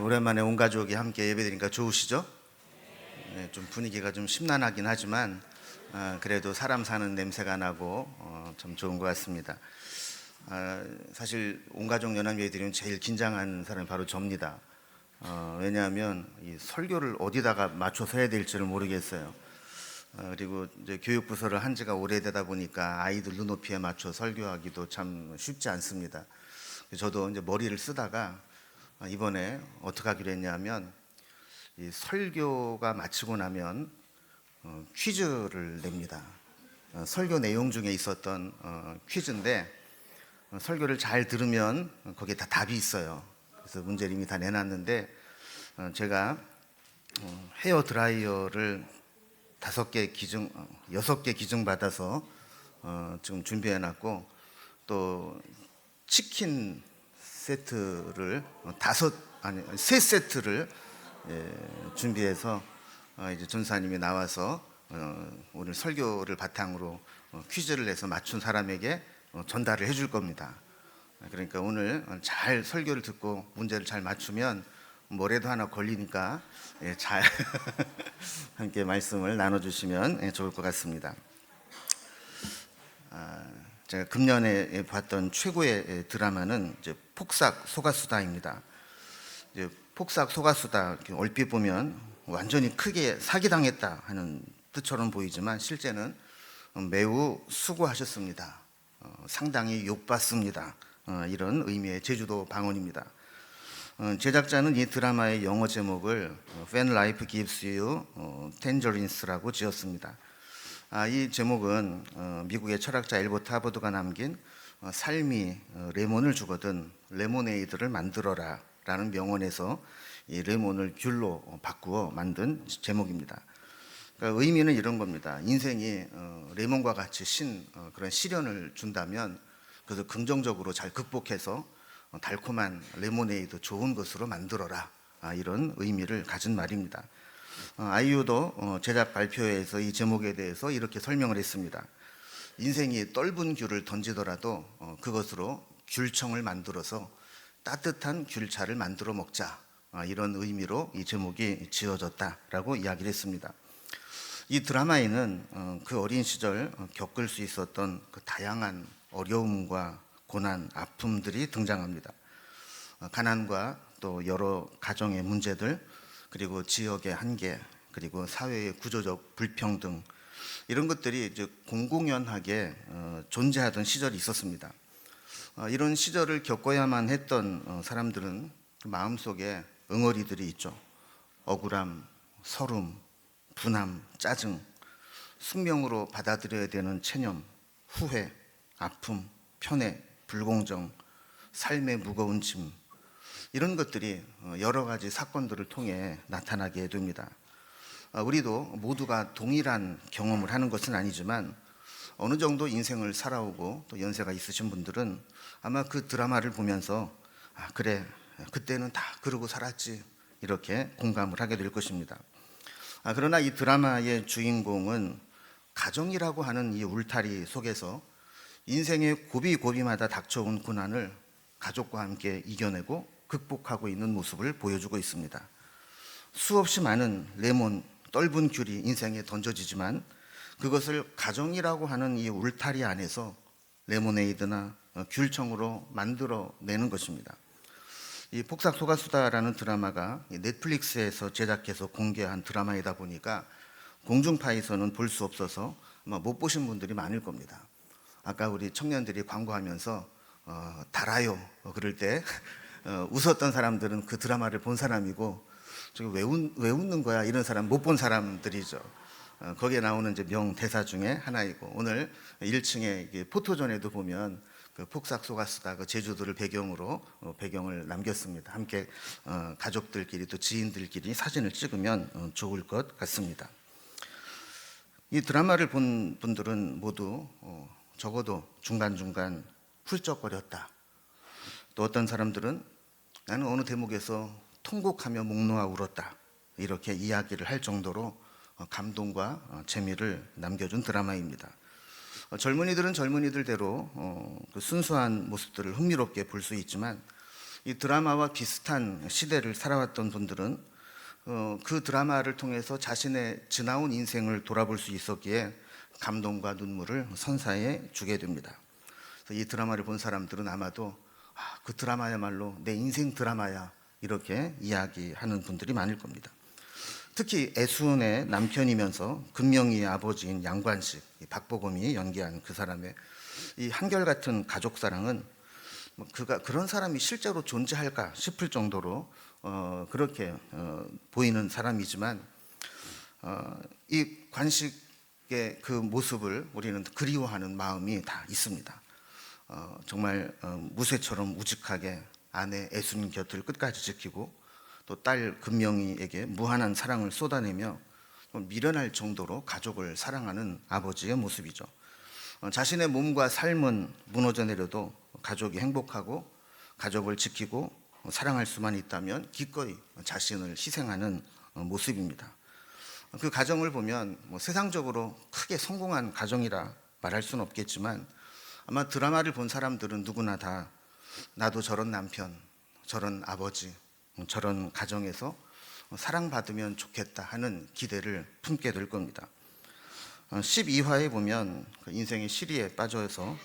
오랜만에 온 가족이 함께 예배드리니까 좋으시죠? 네, 좀 분위기가 좀 심란하긴 하지만 그래도 사람 사는 냄새가 나고 참 좋은 것 같습니다. 사실 온 가족 연합 예배드리면 제일 긴장한 사람이 바로 접니다. 왜냐하면 이 설교를 어디다가 맞춰서 해야 될지를 모르겠어요. 그리고 이제 교육부서를 한 지가 오래되다 보니까 아이들 눈높이에 맞춰 설교하기도 참 쉽지 않습니다. 저도 이제 머리를 쓰다가 이번에 어떻게 하기로 했냐면 이 설교가 마치고 나면 퀴즈를 냅니다. 설교 내용 중에 있었던 퀴즈인데 설교를 잘 들으면 거기에 다 답이 있어요. 그래서 문제를 이미 다 내놨는데 제가 헤어 드라이어를 6개 기증 받아서 지금 준비해 놨고, 또 치킨 세트를 3세트를 준비해서 이제 전사님이 나와서 오늘 설교를 바탕으로 퀴즈를 내서 맞춘 사람에게 전달을 해줄 겁니다. 그러니까 오늘 잘 설교를 듣고 문제를 잘 맞추면 뭐라도 하나 걸리니까 잘 함께 말씀을 나눠주시면 좋을 것 같습니다. 제가 금년에 봤던 최고의 드라마는 이제 폭삭 소가수다입니다. 이제 폭삭 소가수다 얼핏 보면 완전히 크게 사기당했다 하는 뜻처럼 보이지만 실제는 매우 수고하셨습니다. 상당히 욕받습니다. 이런 의미의 제주도 방언입니다. 제작자는 이 드라마의 영어 제목을 When Life Gives You Tangerines라고 지었습니다. 이 제목은 미국의 철학자 엘버트 하버드가 남긴 삶이 레몬을 주거든 레모네이드를 만들어라 라는 명언에서 이 레몬을 귤로 바꾸어 만든 제목입니다. 그러니까 의미는 이런 겁니다. 인생이 레몬과 같이 그런 시련을 준다면 그래서 긍정적으로 잘 극복해서 달콤한 레모네이드 좋은 것으로 만들어라, 이런 의미를 가진 말입니다. 아이유도 제작 발표회에서 이 제목에 대해서 이렇게 설명을 했습니다. 인생이 떫은 귤을 던지더라도 그것으로 귤청을 만들어서 따뜻한 귤차를 만들어 먹자, 이런 의미로 이 제목이 지어졌다라고 이야기를 했습니다. 이 드라마에는 그 어린 시절 겪을 수 있었던 그 다양한 어려움과 고난, 아픔들이 등장합니다. 가난과 또 여러 가정의 문제들, 그리고 지역의 한계, 그리고 사회의 구조적 불평등, 이런 것들이 이제 공공연하게 존재하던 시절이 있었습니다. 이런 시절을 겪어야만 했던 사람들은 마음속에 응어리들이 있죠. 억울함, 서름, 분함, 짜증, 숙명으로 받아들여야 되는 체념, 후회, 아픔, 편애, 불공정, 삶의 무거운 짐, 이런 것들이 여러 가지 사건들을 통해 나타나게 됩니다. 우리도 모두가 동일한 경험을 하는 것은 아니지만 어느 정도 인생을 살아오고 또 연세가 있으신 분들은 아마 그 드라마를 보면서 그래, 그때는 다 그러고 살았지, 이렇게 공감을 하게 될 것입니다. 그러나 이 드라마의 주인공은 가정이라고 하는 이 울타리 속에서 인생의 고비고비마다 닥쳐온 고난을 가족과 함께 이겨내고 극복하고 있는 모습을 보여주고 있습니다. 수없이 많은 레몬, 떫은 귤이 인생에 던져지지만 그것을 가정이라고 하는 이 울타리 안에서 레모네이드나 귤청으로 만들어내는 것입니다. 이 폭삭 소가수다라는 드라마가 넷플릭스에서 제작해서 공개한 드라마이다 보니까 공중파에서는 볼 수 없어서 아마 못 보신 분들이 많을 겁니다. 아까 우리 청년들이 광고하면서 달아요 그럴 때 웃었던 사람들은 그 드라마를 본 사람이고, 왜 웃는 거야 이런 사람 못 본 사람들이죠. 거기에 나오는 이제 명대사 중에 하나이고, 오늘 1층에 포토존에도 보면 그 폭삭 소가수다 그 제주도를 배경으로 배경을 남겼습니다. 함께 가족들끼리 또 지인들끼리 사진을 찍으면 좋을 것 같습니다. 이 드라마를 본 분들은 모두 적어도 중간중간 훌쩍거렸다. 또 어떤 사람들은 나는 어느 대목에서 통곡하며 목 놓아 울었다, 이렇게 이야기를 할 정도로 감동과 재미를 남겨준 드라마입니다. 젊은이들은 젊은이들대로 그 순수한 모습들을 흥미롭게 볼 수 있지만 이 드라마와 비슷한 시대를 살아왔던 분들은 그 드라마를 통해서 자신의 지나온 인생을 돌아볼 수 있었기에 감동과 눈물을 선사해 주게 됩니다. 그래서 이 드라마를 본 사람들은 아마도 그 드라마야말로 내 인생 드라마야, 이렇게 이야기하는 분들이 많을 겁니다. 특히 애순의 남편이면서 금명이의 아버지인 양관식, 박보검이 연기한 그 사람의 이 한결같은 가족 사랑은 그가 그런 사람이 실제로 존재할까 싶을 정도로 그렇게 보이는 사람이지만 이 관식의 그 모습을 우리는 그리워하는 마음이 다 있습니다. 정말 무쇠처럼 우직하게 아내 애순 곁을 끝까지 지키고 또 딸 금명이에게 무한한 사랑을 쏟아내며 미련할 정도로 가족을 사랑하는 아버지의 모습이죠. 자신의 몸과 삶은 무너져 내려도 가족이 행복하고 가족을 지키고 사랑할 수만 있다면 기꺼이 자신을 희생하는 모습입니다. 그 가정을 보면 세상적으로 크게 성공한 가정이라 말할 수는 없겠지만 아마 드라마를 본 사람들은 누구나 다 나도 저런 남편, 저런 아버지, 저런 가정에서 사랑받으면 좋겠다 하는 기대를 품게 될 겁니다. 12화에 보면 그 인생의 시리에 빠져서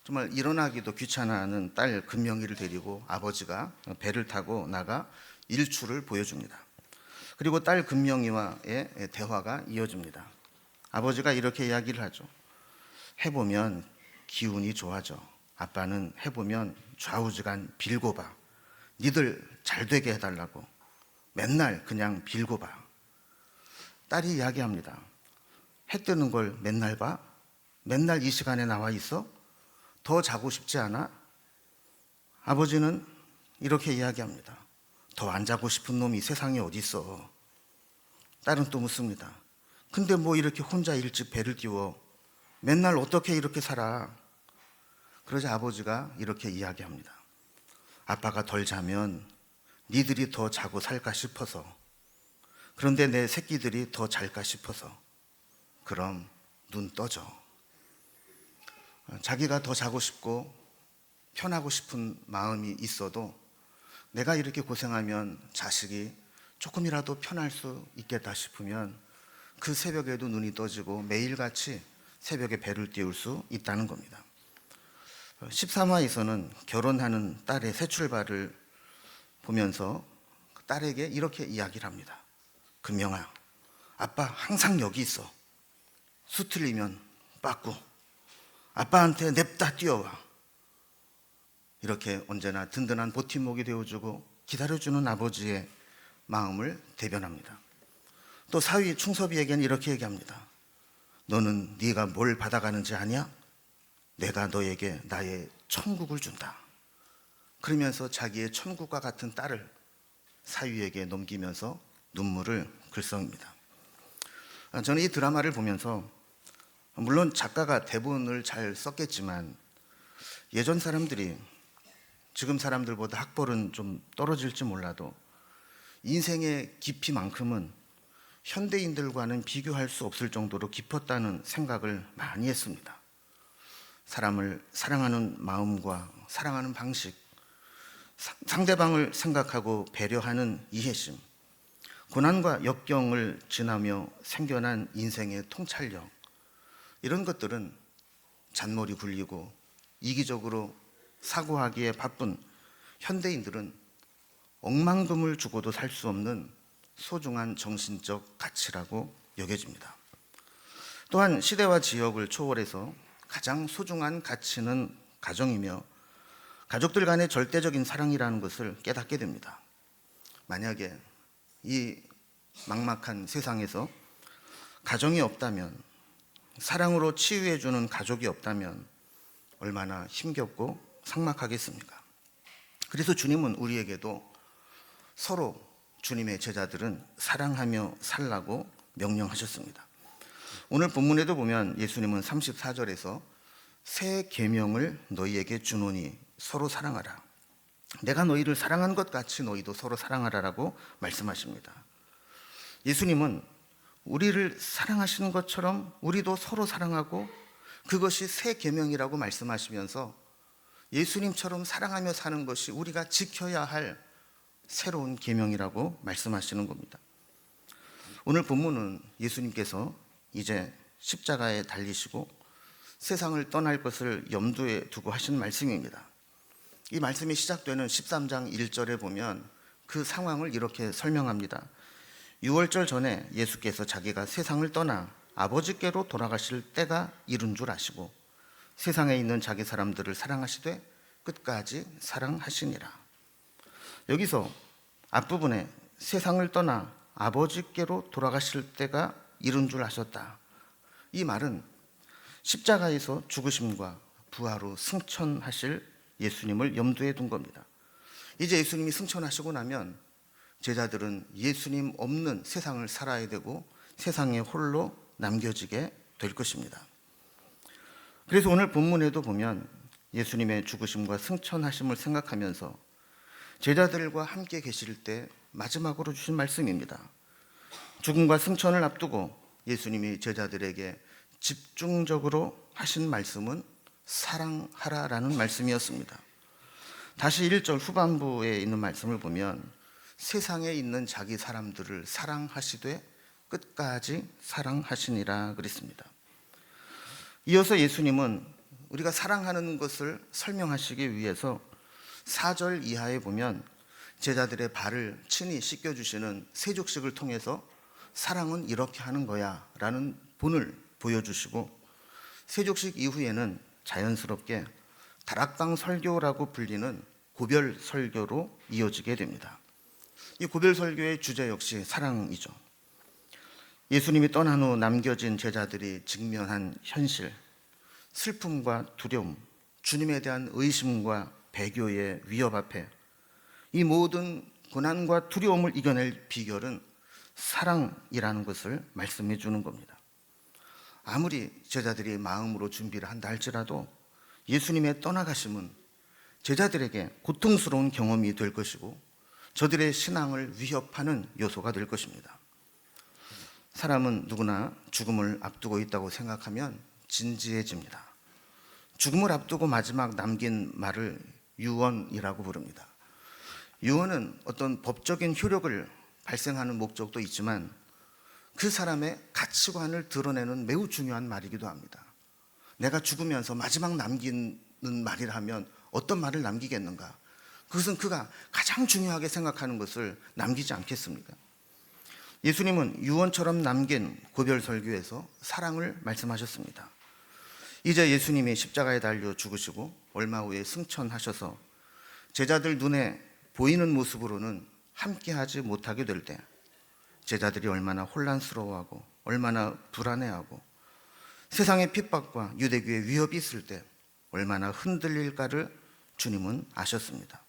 정말 일어나기도 귀찮아하는 딸 금명이를 데리고 아버지가 배를 타고 나가 일출을 보여줍니다. 그리고 딸 금명이와의 대화가 이어집니다. 아버지가 이렇게 이야기를 하죠. 해보면 기운이 좋아져. 아빠는 해보면 좌우지간 빌고 봐. 니들 잘 되게 해달라고 맨날 그냥 빌고 봐. 딸이 이야기합니다. 해 뜨는 걸 맨날 봐? 맨날 이 시간에 나와 있어? 더 자고 싶지 않아? 아버지는 이렇게 이야기합니다. 더 안 자고 싶은 놈이 세상에 어디 있어? 딸은 또 묻습니다. 근데 뭐 이렇게 혼자 일찍 배를 띄워? 맨날 어떻게 이렇게 살아? 그러자 아버지가 이렇게 이야기합니다. 아빠가 덜 자면 니들이 더 자고 살까 싶어서. 그런데 내 새끼들이 더 잘까 싶어서. 그럼 눈 떠져. 자기가 더 자고 싶고 편하고 싶은 마음이 있어도 내가 이렇게 고생하면 자식이 조금이라도 편할 수 있겠다 싶으면 그 새벽에도 눈이 떠지고 매일같이 새벽에 배를 띄울 수 있다는 겁니다. 13화에서는 결혼하는 딸의 새 출발을 보면서 딸에게 이렇게 이야기를 합니다. 금명아, 아빠 항상 여기 있어. 수 틀리면 빠꾸. 아빠한테 냅다 뛰어와. 이렇게 언제나 든든한 버팀목이 되어주고 기다려주는 아버지의 마음을 대변합니다. 또 사위 충섭이에게는 이렇게 얘기합니다. 너는 네가 뭘 받아가는지 아냐? 내가 너에게 나의 천국을 준다. 그러면서 자기의 천국과 같은 딸을 사위에게 넘기면서 눈물을 글썽입니다. 저는 이 드라마를 보면서 물론 작가가 대본을 잘 썼겠지만 예전 사람들이 지금 사람들보다 학벌은 좀 떨어질지 몰라도 인생의 깊이만큼은 현대인들과는 비교할 수 없을 정도로 깊었다는 생각을 많이 했습니다. 사람을 사랑하는 마음과 사랑하는 방식, 상대방을 생각하고 배려하는 이해심, 고난과 역경을 지나며 생겨난 인생의 통찰력, 이런 것들은 잔머리 굴리고 이기적으로 사고하기에 바쁜 현대인들은 억만금을 주고도 살 수 없는 소중한 정신적 가치라고 여겨집니다. 또한 시대와 지역을 초월해서 가장 소중한 가치는 가정이며 가족들 간의 절대적인 사랑이라는 것을 깨닫게 됩니다. 만약에 이 막막한 세상에서 가정이 없다면, 사랑으로 치유해주는 가족이 없다면 얼마나 힘겹고 삭막하겠습니까? 그래서 주님은 우리에게도 서로 주님의 제자들은 사랑하며 살라고 명령하셨습니다. 오늘 본문에도 보면 예수님은 34절에서 새 계명을 너희에게 주노니 서로 사랑하라. 내가 너희를 사랑한 것 같이 너희도 서로 사랑하라라고 말씀하십니다. 예수님은 우리를 사랑하시는 것처럼 우리도 서로 사랑하고 그것이 새 계명이라고 말씀하시면서 예수님처럼 사랑하며 사는 것이 우리가 지켜야 할 새로운 계명이라고 말씀하시는 겁니다. 오늘 본문은 예수님께서 이제 십자가에 달리시고 세상을 떠날 것을 염두에 두고 하신 말씀입니다. 이 말씀이 시작되는 13장 1절에 보면 그 상황을 이렇게 설명합니다. 6월절 전에 예수께서 자기가 세상을 떠나 아버지께로 돌아가실 때가 이른 줄 아시고 세상에 있는 자기 사람들을 사랑하시되 끝까지 사랑하시니라. 여기서 앞부분에 세상을 떠나 아버지께로 돌아가실 때가 이른 줄 아셨다. 이 말은 십자가에서 죽으심과 부활 후 승천하실 예수님을 염두에 둔 겁니다. 이제 예수님이 승천하시고 나면 제자들은 예수님 없는 세상을 살아야 되고 세상에 홀로 남겨지게 될 것입니다. 그래서 오늘 본문에도 보면 예수님의 죽으심과 승천하심을 생각하면서 제자들과 함께 계실 때 마지막으로 주신 말씀입니다. 죽음과 승천을 앞두고 예수님이 제자들에게 집중적으로 하신 말씀은 사랑하라라는 말씀이었습니다. 다시 1절 후반부에 있는 말씀을 보면 세상에 있는 자기 사람들을 사랑하시되 끝까지 사랑하시니라 그랬습니다. 이어서 예수님은 우리가 사랑하는 것을 설명하시기 위해서 4절 이하에 보면 제자들의 발을 친히 씻겨주시는 세족식을 통해서 사랑은 이렇게 하는 거야 라는 본을 보여주시고, 세족식 이후에는 자연스럽게 다락방 설교라고 불리는 고별 설교로 이어지게 됩니다. 이 고별 설교의 주제 역시 사랑이죠. 예수님이 떠난 후 남겨진 제자들이 직면한 현실, 슬픔과 두려움, 주님에 대한 의심과 배교의 위협 앞에 이 모든 고난과 두려움을 이겨낼 비결은 사랑이라는 것을 말씀해 주는 겁니다. 아무리 제자들이 마음으로 준비를 한다 할지라도 예수님의 떠나가심은 제자들에게 고통스러운 경험이 될 것이고 저들의 신앙을 위협하는 요소가 될 것입니다. 사람은 누구나 죽음을 앞두고 있다고 생각하면 진지해집니다. 죽음을 앞두고 마지막 남긴 말을 유언이라고 부릅니다. 유언은 어떤 법적인 효력을 발생하는 목적도 있지만 그 사람의 가치관을 드러내는 매우 중요한 말이기도 합니다. 내가 죽으면서 마지막 남기는 말이라면 어떤 말을 남기겠는가? 그것은 그가 가장 중요하게 생각하는 것을 남기지 않겠습니까? 예수님은 유언처럼 남긴 고별 설교에서 사랑을 말씀하셨습니다. 이제 예수님이 십자가에 달려 죽으시고 얼마 후에 승천하셔서 제자들 눈에 보이는 모습으로는 함께하지 못하게 될 때 제자들이 얼마나 혼란스러워하고 얼마나 불안해하고 세상의 핍박과 유대교의 위협이 있을 때 얼마나 흔들릴까를 주님은 아셨습니다.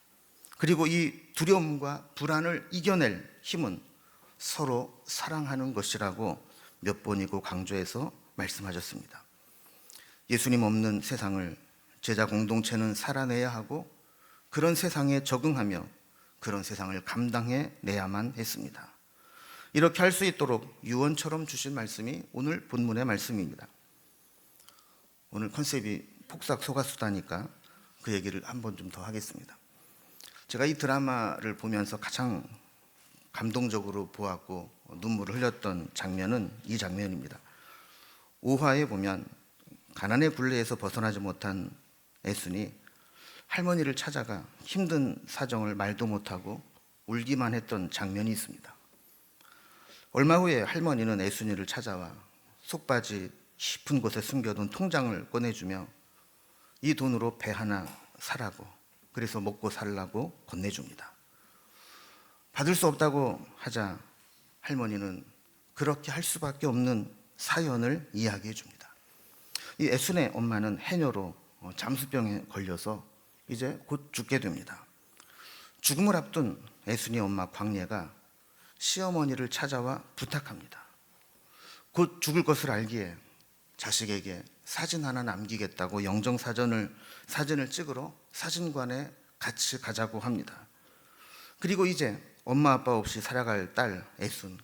그리고 이 두려움과 불안을 이겨낼 힘은 서로 사랑하는 것이라고 몇 번이고 강조해서 말씀하셨습니다. 예수님 없는 세상을 제자 공동체는 살아내야 하고 그런 세상에 적응하며 그런 세상을 감당해 내야만 했습니다. 이렇게 할 수 있도록 유언처럼 주신 말씀이 오늘 본문의 말씀입니다. 오늘 컨셉이 폭삭 소가수다니까 그 얘기를 한 번 좀 더 하겠습니다. 제가 이 드라마를 보면서 가장 감동적으로 보았고 눈물을 흘렸던 장면은 이 장면입니다. 5화에 보면 가난의 굴레에서 벗어나지 못한 애순이 할머니를 찾아가 힘든 사정을 말도 못하고 울기만 했던 장면이 있습니다. 얼마 후에 할머니는 애순이를 찾아와 속바지 깊은 곳에 숨겨둔 통장을 꺼내주며 이 돈으로 배 하나 사라고, 그래서 먹고 살라고 건네줍니다. 받을 수 없다고 하자 할머니는 그렇게 할 수밖에 없는 사연을 이야기해 줍니다. 이 애순의 엄마는 해녀로 잠수병에 걸려서 이제 곧 죽게 됩니다. 죽음을 앞둔 애순이 엄마 광예가 시어머니를 찾아와 부탁합니다. 곧 죽을 것을 알기에 자식에게 사진 하나 남기겠다고 영정사진을 찍으러 사진관에 같이 가자고 합니다. 그리고 이제 엄마 아빠 없이 살아갈 딸 애순,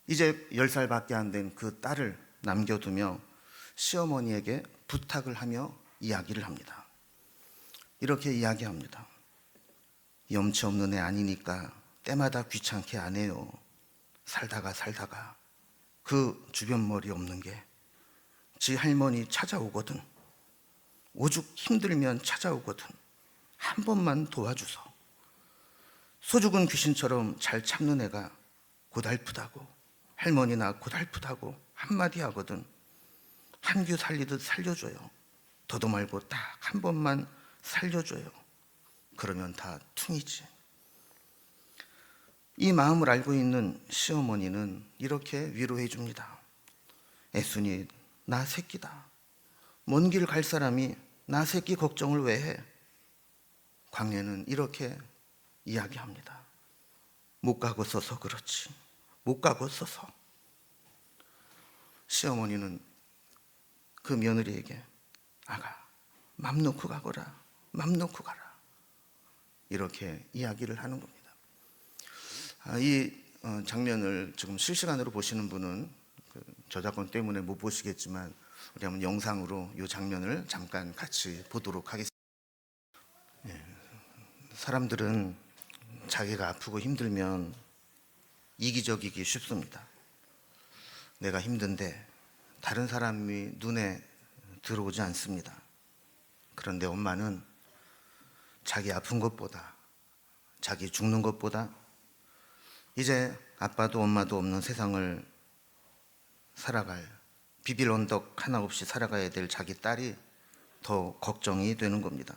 이제 10살밖에 안 된 그 딸을 남겨두며 시어머니에게 부탁을 하며 이야기를 합니다. 이렇게 이야기합니다. 염치 없는 애 아니니까 때마다 귀찮게 안 해요. 살다가 그 주변 머리 없는 게 지 할머니 찾아오거든. 오죽 힘들면 찾아오거든. 한 번만 도와주소. 소죽은 귀신처럼 잘 참는 애가 고달프다고, 할머니나 고달프다고 한마디 하거든. 한규 살리듯 살려줘요. 더도 말고 딱 한 번만 살려줘요. 그러면 다 퉁이지. 이 마음을 알고 있는 시어머니는 이렇게 위로해 줍니다. 애순이 나 새끼다. 먼 길 갈 사람이 나 새끼 걱정을 왜 해? 광녀는 이렇게 이야기합니다. 못 가고 서서 그렇지. 못 가고 서서. 시어머니는 그 며느리에게 아가 맘 놓고 가거라. 맘 놓고 가라. 이렇게 이야기를 하는 겁니다. 이 장면을 지금 실시간으로 보시는 분은 그 저작권 때문에 못 보시겠지만 우리 한번 영상으로 이 장면을 잠깐 같이 보도록 하겠습니다. 사람들은 자기가 아프고 힘들면 이기적이기 쉽습니다. 내가 힘든데 다른 사람이 눈에 들어오지 않습니다. 그런데 엄마는 자기 아픈 것보다, 자기 죽는 것보다 이제 아빠도 엄마도 없는 세상을 살아갈, 비빌 언덕 하나 없이 살아가야 될 자기 딸이 더 걱정이 되는 겁니다.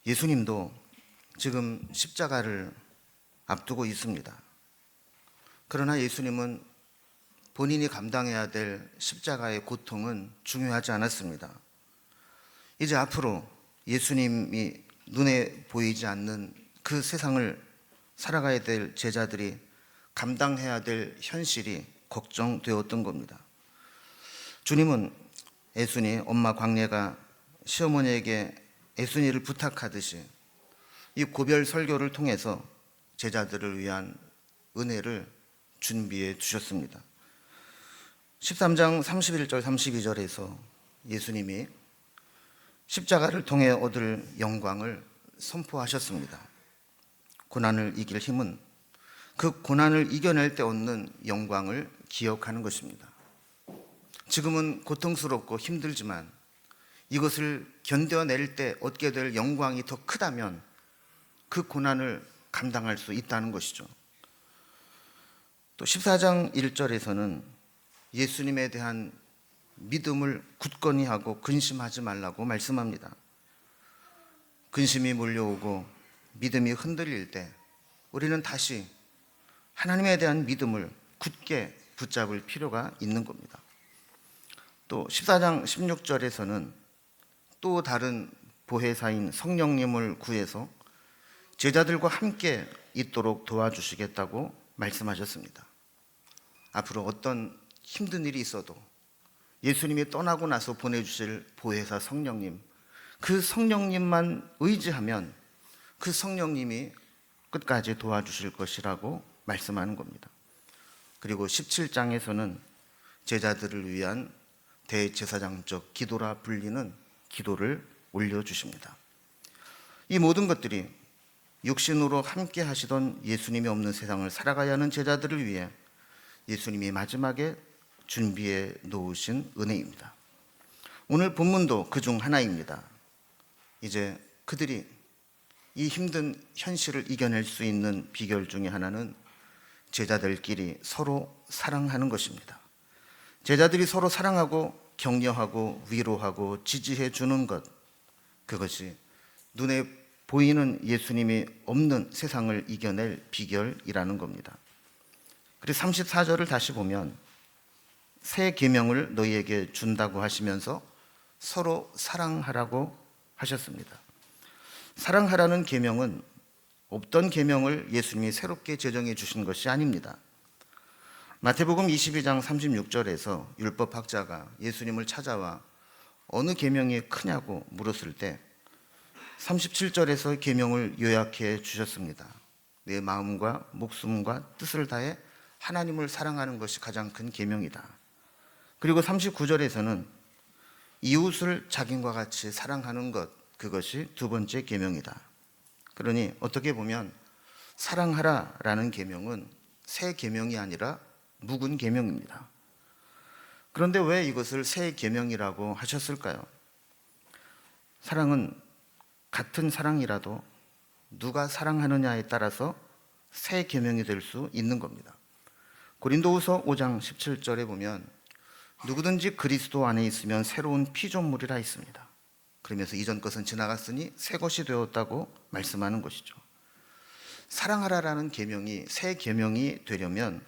예수님도 지금 십자가를 앞두고 있습니다. 그러나 예수님은 본인이 감당해야 될 십자가의 고통은 중요하지 않았습니다. 이제 앞으로 예수님이 눈에 보이지 않는 그 세상을 살아가야 될 제자들이 감당해야 될 현실이 걱정되었던 겁니다. 주님은 애순이 엄마 광례가 시어머니에게 애순이를 부탁하듯이 이 고별 설교를 통해서 제자들을 위한 은혜를 준비해 주셨습니다. 13장 31절 32절에서 예수님이 십자가를 통해 얻을 영광을 선포하셨습니다. 고난을 이길 힘은 그 고난을 이겨낼 때 얻는 영광을 기억하는 것입니다. 지금은 고통스럽고 힘들지만 이것을 견뎌낼 때 얻게 될 영광이 더 크다면 그 고난을 감당할 수 있다는 것이죠. 또 14장 1절에서는 예수님에 대한 믿음을 굳건히 하고 근심하지 말라고 말씀합니다. 근심이 몰려오고 믿음이 흔들릴 때 우리는 다시 하나님에 대한 믿음을 굳게 붙잡을 필요가 있는 겁니다. 또 14장 16절에서는 또 다른 보혜사인 성령님을 구해서 제자들과 함께 있도록 도와주시겠다고 말씀하셨습니다. 앞으로 어떤 힘든 일이 있어도 예수님이 떠나고 나서 보내주실 보혜사 성령님, 그 성령님만 의지하면 그 성령님이 끝까지 도와주실 것이라고 말씀하는 겁니다. 그리고 17장에서는 제자들을 위한 대제사장적 기도라 불리는 기도를 올려주십니다. 이 모든 것들이 육신으로 함께 하시던 예수님이 없는 세상을 살아가야 하는 제자들을 위해 예수님이 마지막에 준비해 놓으신 은혜입니다. 오늘 본문도 그중 하나입니다. 이제 그들이 이 힘든 현실을 이겨낼 수 있는 비결 중에 하나는 제자들끼리 서로 사랑하는 것입니다. 제자들이 서로 사랑하고 격려하고 위로하고 지지해 주는 것, 그것이 눈에 보이는 예수님이 없는 세상을 이겨낼 비결이라는 겁니다. 그리고 34절을 다시 보면 새 계명을 너희에게 준다고 하시면서 서로 사랑하라고 하셨습니다. 사랑하라는 계명은 없던 계명을 예수님이 새롭게 제정해 주신 것이 아닙니다. 마태복음 22장 36절에서 율법학자가 예수님을 찾아와 어느 계명이 크냐고 물었을 때 37절에서 계명을 요약해 주셨습니다. 내 마음과 목숨과 뜻을 다해 하나님을 사랑하는 것이 가장 큰 계명이다. 그리고 39절에서는 이웃을 자기과 같이 사랑하는 것, 그것이 두 번째 계명이다. 그러니 어떻게 보면 사랑하라라는 계명은 새 계명이 아니라 묵은 계명입니다. 그런데 왜 이것을 새 계명이라고 하셨을까요? 사랑은 같은 사랑이라도 누가 사랑하느냐에 따라서 새 계명이 될 수 있는 겁니다. 고린도후서 5장 17절에 보면 누구든지 그리스도 안에 있으면 새로운 피조물이라 했습니다. 그러면서 이전 것은 지나갔으니 새 것이 되었다고 말씀하는 것이죠. 사랑하라라는 계명이 새 계명이 되려면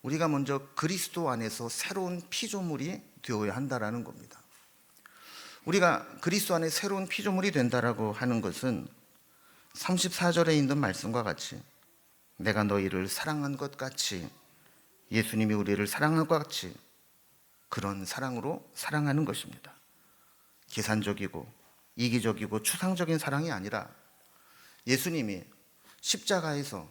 우리가 먼저 그리스도 안에서 새로운 피조물이 되어야 한다라는 겁니다. 우리가 그리스도 안에 새로운 피조물이 된다라고 하는 것은 34절에 있는 말씀과 같이 내가 너희를 사랑한 것 같이 예수님이 우리를 사랑한 것 같이 그런 사랑으로 사랑하는 것입니다. 계산적이고 이기적이고 추상적인 사랑이 아니라 예수님이 십자가에서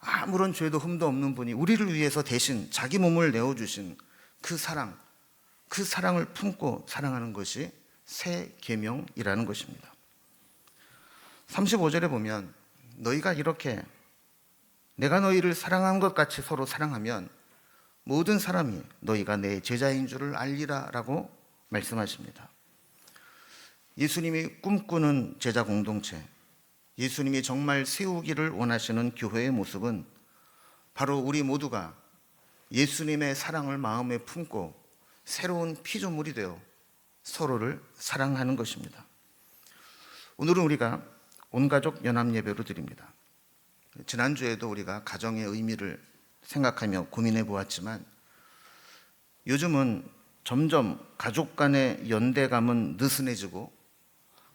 아무런 죄도 흠도 없는 분이 우리를 위해서 대신 자기 몸을 내어주신 그 사랑을 품고 사랑하는 것이 새 계명이라는 것입니다. 35절에 보면 너희가 이렇게 내가 너희를 사랑한 것 같이 서로 사랑하면 모든 사람이 너희가 내 제자인 줄을 알리라 라고 말씀하십니다. 예수님이 꿈꾸는 제자 공동체, 예수님이 정말 세우기를 원하시는 교회의 모습은 바로 우리 모두가 예수님의 사랑을 마음에 품고 새로운 피조물이 되어 서로를 사랑하는 것입니다. 오늘은 우리가 온가족 연합예배로 드립니다. 지난주에도 우리가 가정의 의미를 생각하며 고민해 보았지만 요즘은 점점 가족 간의 연대감은 느슨해지고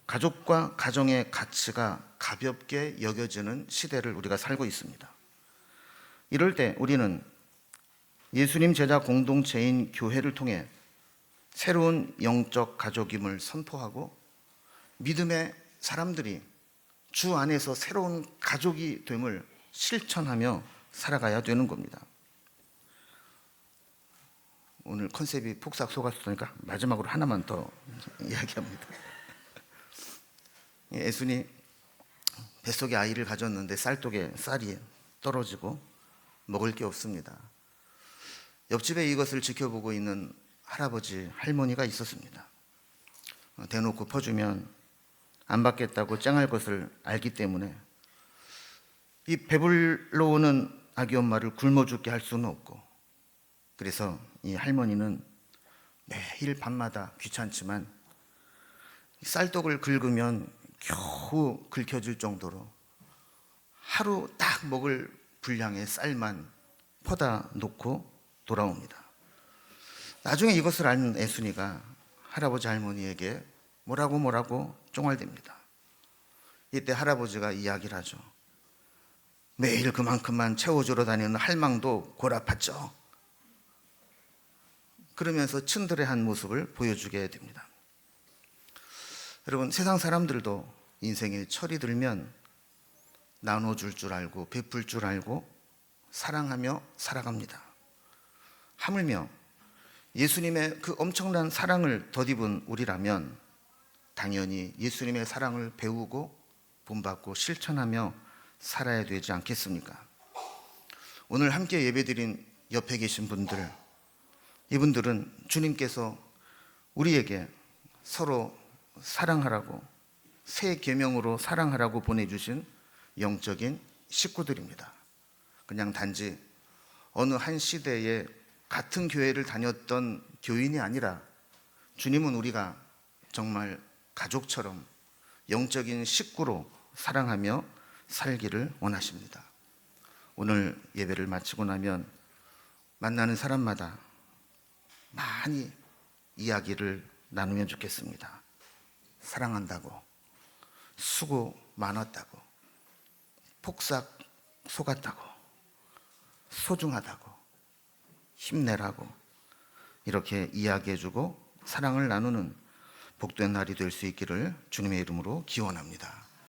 가족과 가정의 가치가 가볍게 여겨지는 시대를 우리가 살고 있습니다. 이럴 때 우리는 예수님 제자 공동체인 교회를 통해 새로운 영적 가족임을 선포하고 믿음의 사람들이 주 안에서 새로운 가족이 됨을 실천하며 살아가야 되는 겁니다. 오늘 컨셉이 폭삭 속았으니까 마지막으로 하나만 더 이야기합니다. 예수님 뱃속에 아이를 가졌는데 쌀독에 쌀이 떨어지고 먹을 게 없습니다. 옆집에 이것을 지켜보고 있는 할아버지, 할머니가 있었습니다. 대놓고 퍼주면 안 받겠다고 쨍할 것을 알기 때문에 이 배불러 오는 아기 엄마를 굶어 죽게 할 수는 없고, 그래서 이 할머니는 매일 밤마다 귀찮지만 쌀떡을 긁으면 겨우 긁혀질 정도로 하루 딱 먹을 분량의 쌀만 퍼다 놓고 돌아옵니다. 나중에 이것을 아는 애순이가 할아버지 할머니에게 뭐라고 쫑알댑니다. 이때 할아버지가 이야기를 하죠. 매일 그만큼만 채워주러 다니는 할망도 골아팠죠. 그러면서 츤드레한 모습을 보여주게 됩니다. 여러분, 세상 사람들도 인생에 철이 들면 나눠줄 줄 알고 베풀 줄 알고 사랑하며 살아갑니다. 하물며 예수님의 그 엄청난 사랑을 덧입은 우리라면 당연히 예수님의 사랑을 배우고 본받고 실천하며 살아야 되지 않겠습니까? 오늘 함께 예배드린 옆에 계신 분들, 이분들은 주님께서 우리에게 서로 사랑하라고, 새 계명으로 사랑하라고 보내주신 영적인 식구들입니다. 그냥 단지 어느 한 시대에 같은 교회를 다녔던 교인이 아니라 주님은 우리가 정말 가족처럼 영적인 식구로 사랑하며 살기를 원하십니다. 오늘 예배를 마치고 나면 만나는 사람마다 많이 이야기를 나누면 좋겠습니다. 사랑한다고, 수고 많았다고, 폭삭 속았다고, 소중하다고, 힘내라고 이렇게 이야기해주고 사랑을 나누는 복된 날이 될 수 있기를 주님의 이름으로 기원합니다.